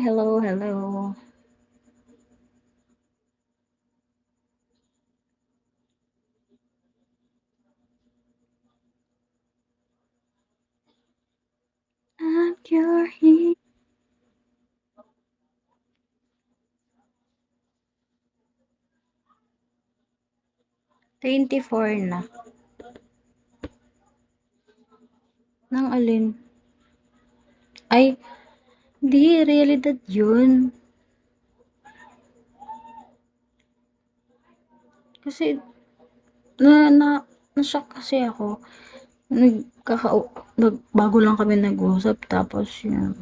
hello, hello. I'm your hero. 24 na. Nang alin? Ay, di, realidad yun. Kasi, na, na, na-shock kasi ako. Bago lang kami nag-usap, tapos yun.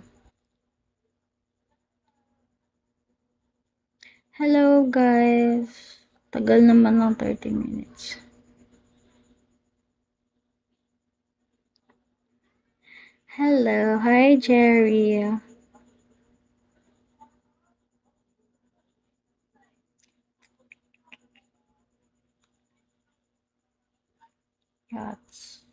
Hello, guys. Tagal naman ng 30 minutes. Hello, hi, Jerry. Yes.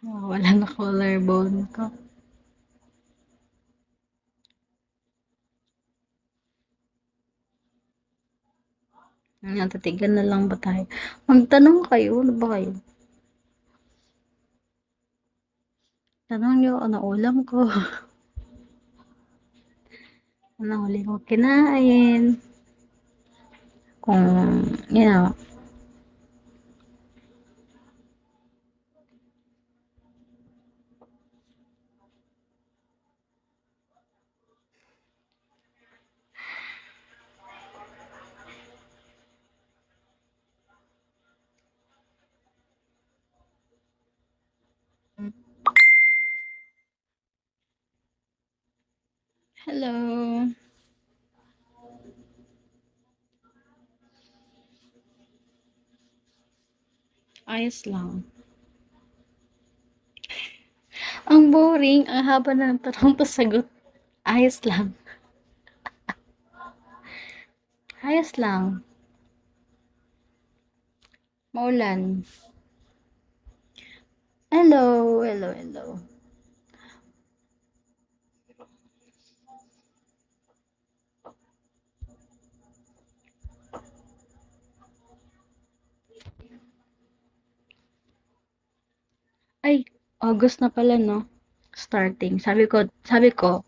Oh, wala na collarbone ko. Natatigan na lang ba tayo? Magtanong kayo, ano ba kayo? Tanong niyo ano ulam ko. Ano huli ko kinain. Kung, you know, hello. Ayos lang. Ang boring, ang haba na ng tanong to sagot. Ayos lang. Ayos lang. Maulan. Hello, hello, hello. Ay, August na pala, no? Starting. Sabi ko,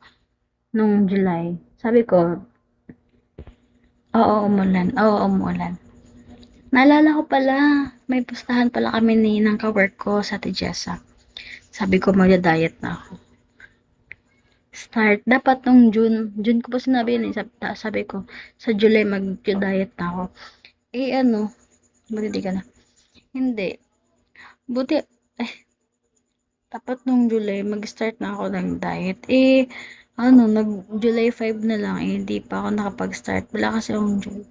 nung July. Sabi ko, oo, umulan. Oo, umulan. Naalala ko pala, may pustahan pala kami ng ka-work ko sa Tijesa. Sabi ko, magda-diet na ako. Start, dapat nung June ko pa sinabi yun eh. Sabi ko, sa July mag-diet na ako. Eh ano, buti di ka na. Hindi. Buti, eh, dapat nung July, mag-start na ako ng diet. Eh, ano, nag-July 5 na lang, eh, hindi pa ako nakapag-start. Wala kasi akong June.